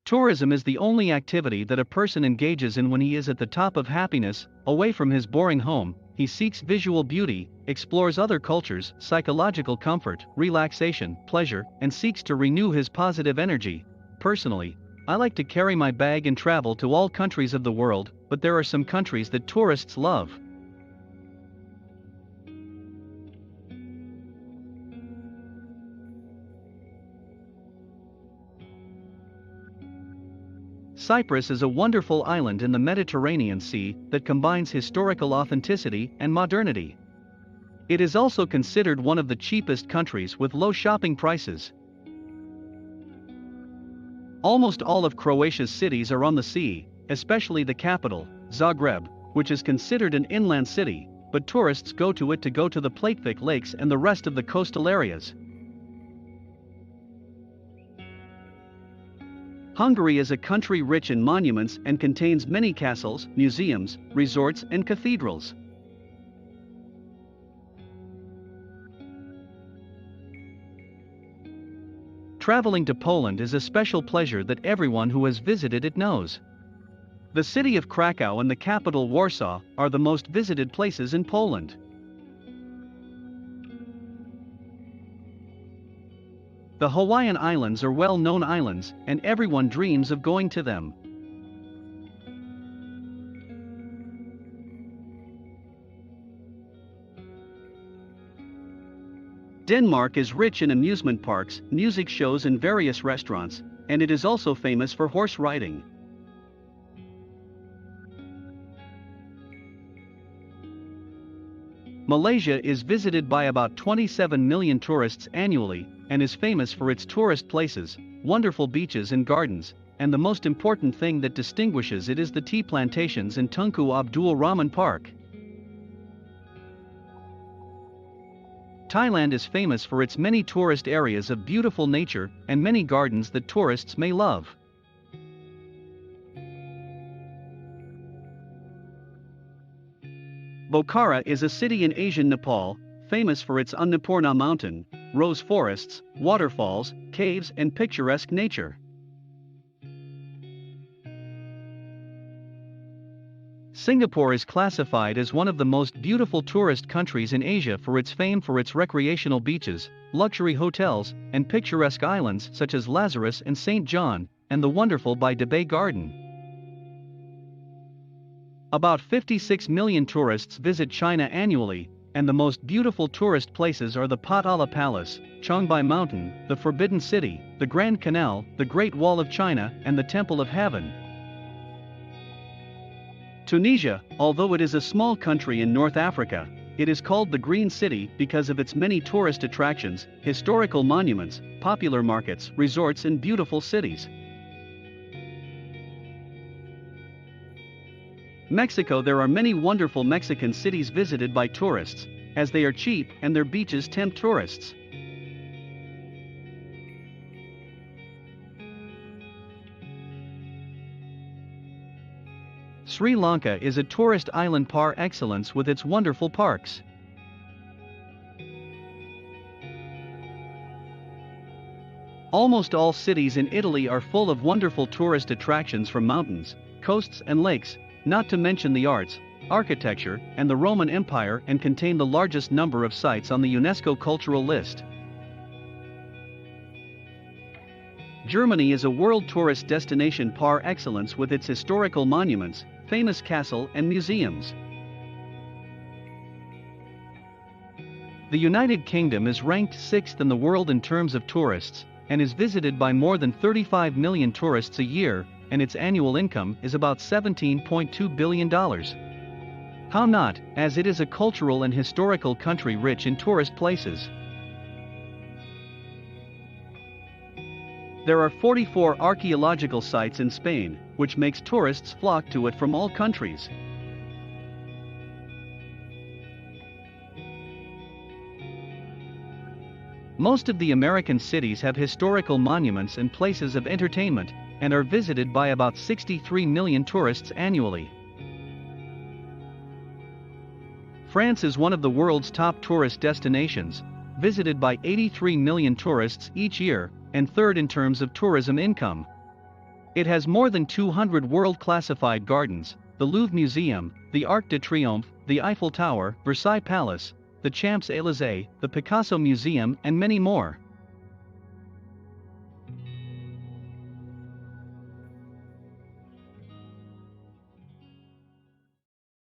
Tourism is the only activity that a person engages in when he is at the top of happiness, away from his boring home. He seeks visual beauty, explores other cultures, psychological comfort, relaxation, pleasure, and seeks to renew his positive energy. Personally, I like to carry my bag and travel to all countries of the world, but there are some countries that tourists love. Cyprus is a wonderful island in the Mediterranean Sea that combines historical authenticity and modernity. It is also considered one of the cheapest countries with low shopping prices. Almost all of Croatia's cities are on the sea, especially the capital, Zagreb, which is considered an inland city, but tourists go to it to go to the Plitvice lakes and the rest of the coastal areas. Hungary is a country rich in monuments and contains many castles, museums, resorts, and cathedrals. Traveling to Poland is a special pleasure that everyone who has visited it knows. The city of Krakow and the capital Warsaw are the most visited places in Poland. The Hawaiian Islands are well-known islands, and everyone dreams of going to them. Denmark is rich in amusement parks, music shows and various restaurants, and it is also famous for horse riding. Malaysia is visited by about 27 million tourists annually, and is famous for its tourist places, wonderful beaches and gardens, and the most important thing that distinguishes it is the tea plantations in Tunku Abdul Rahman Park. Thailand is famous for its many tourist areas of beautiful nature and many gardens that tourists may love. Bokhara is a city in Asian Nepal, famous for its Annapurna mountain, rose forests, waterfalls, caves and picturesque nature. Singapore is classified as one of the most beautiful tourist countries in Asia for its fame for its recreational beaches, luxury hotels, and picturesque islands such as Lazarus and St. John, and the wonderful Bai Bay Garden. About 56 million tourists visit China annually, and the most beautiful tourist places are the Potala Palace, Chongbai Mountain, the Forbidden City, the Grand Canal, the Great Wall of China, and the Temple of Heaven. Tunisia, although it is a small country in North Africa, it is called the Green City because of its many tourist attractions, historical monuments, popular markets, resorts and beautiful cities. Mexico. There are many wonderful Mexican cities visited by tourists, as they are cheap and their beaches tempt tourists. Sri Lanka is a tourist island par excellence with its wonderful parks. Almost all cities in Italy are full of wonderful tourist attractions from mountains, coasts and lakes, not to mention the arts, architecture, and the Roman Empire, and contain the largest number of sites on the UNESCO cultural list. Germany is a world tourist destination par excellence with its historical monuments, famous castle and museums. The United Kingdom is ranked 6th in the world in terms of tourists, and is visited by more than 35 million tourists a year, and its annual income is about $17.2 billion. How not, as it is a cultural and historical country rich in tourist places. There are 44 archaeological sites in Spain, which makes tourists flock to it from all countries. Most of the American cities have historical monuments and places of entertainment, and are visited by about 63 million tourists annually. France is one of the world's top tourist destinations, visited by 83 million tourists each year, and third in terms of tourism income. It has more than 200 world-classified gardens, the Louvre Museum, the Arc de Triomphe, the Eiffel Tower, Versailles Palace, the Champs-Élysées, the Picasso Museum and many more.